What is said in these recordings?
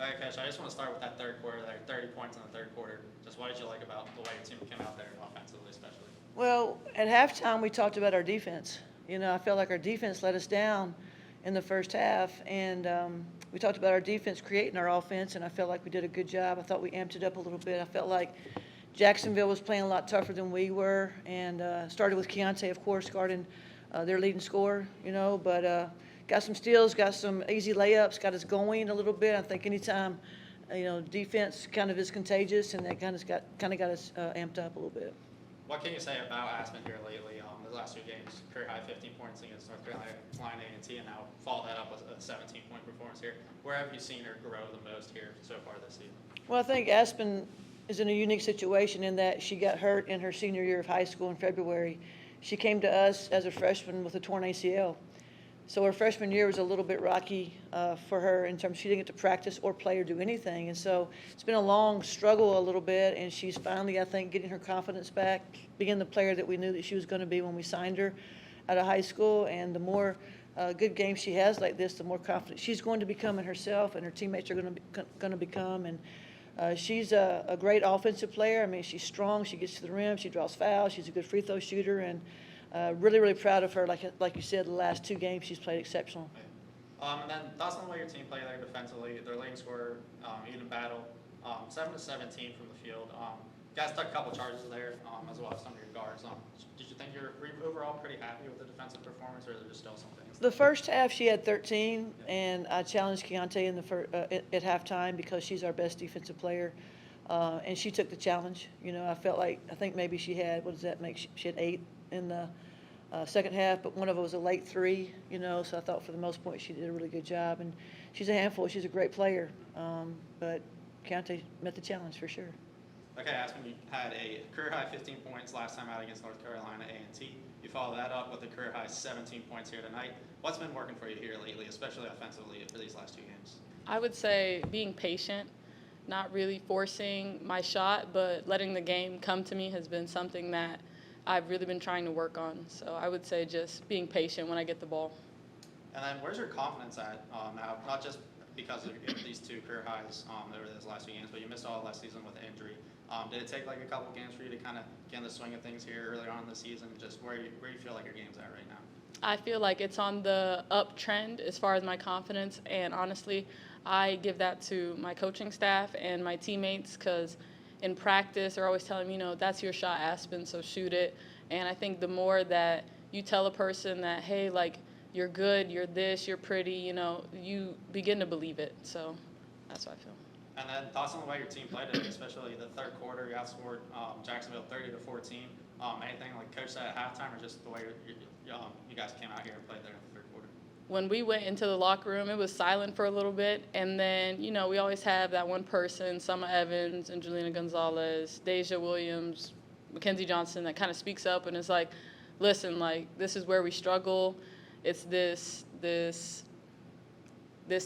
All right, Coach, I just want to start with that third quarter there, 30 points in the third quarter. Just what did you like about the way your team came out there offensively especially? Well, at halftime, we talked about our defense. I felt like our defense let us down in the first half, and we talked about our defense creating our offense, and I felt like we did a good job. I thought we amped it up a little bit. I felt like Jacksonville was playing a lot tougher than we were, and started with Keontae, of course, guarding their leading scorer, but got some steals, got some easy layups, got us going a little bit. I think anytime, defense kind of is contagious, and that kind of got us amped up a little bit. What can you say about Aspen here lately? The last two games, career high 15 points against North Carolina A&T, and now follow that up with a 17-point performance here. Where have you seen her grow the most here so far this season? Well, I think Aspen is in a unique situation in that she got hurt in her senior year of high school in February. She came to us as a freshman with a torn ACL. So her freshman year was a little bit rocky for her in terms she didn't get to practice or play or do anything. And so it's been a long struggle a little bit, and she's finally, I think, getting her confidence back, being the player that we knew that she was going to be when we signed her out of high school. And the more good games she has like this, the more confident she's going to become in herself, and her teammates are going to become. And she's a great offensive player. I mean, she's strong. She gets to the rim. She draws fouls. She's a good free throw shooter, and really, really proud of her. Like you said, the last two games she's played exceptional. And then thoughts on the way your team played there defensively. Their leading scorer, even battle, 7 to 17 from the field. Guys took a couple charges there, as well as some of your guards. Did you think were you overall pretty happy with the defensive performance, or is there just still some things? The first half she had 13, and I challenged Keontae at halftime because she's our best defensive player, and she took the challenge. I think maybe she had, what does that make? She had 8 in the second half, but one of them was a late 3, so I thought for the most part she did a really good job. And she's a handful. She's a great player, but Keontae met the challenge for sure. Okay, Aspen, you had a career-high 15 points last time out against North Carolina A&T. You follow that up with a career-high 17 points here tonight. What's been working for you here lately, especially offensively for these last 2 games? I would say being patient, not really forcing my shot, but letting the game come to me has been something that I've really been trying to work on. So I would say just being patient when I get the ball. And then where's your confidence at now? Not just because of these 2 career highs over those last 2 games, but you missed all last season with injury. Did it take like a couple games for you to kind of get in the swing of things here earlier on in the season? Just where you feel like your game's at right now? I feel like it's on the uptrend as far as my confidence, and honestly, I give that to my coaching staff and my teammates, because in practice they're always telling me, that's your shot, Aspen, so shoot it. And I think the more that you tell a person that, hey, like, you're good, you're this, you're pretty, you begin to believe it. So that's what I feel. And then thoughts on the way your team played today, especially the third quarter. You outscored Jacksonville 30 to 14. Anything like Coach said at halftime, or just the way you guys came out here and played there in the third quarter? When we went into the locker room, it was silent for a little bit, and then we always have that one person, Summer Evans, Angelina Gonzalez, Deja Williams, Mackenzie Johnson, that kind of speaks up and is like, listen, like, this is where we struggle. It's this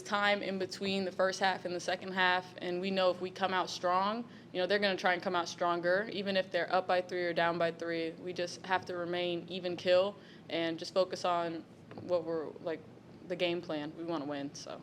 time in between the first half and the second half, and we know if we come out strong, they're going to try and come out stronger, even if they're up by 3 or down by 3. We just have to remain even kill and just focus on what we're like, the game plan. We want to win, so.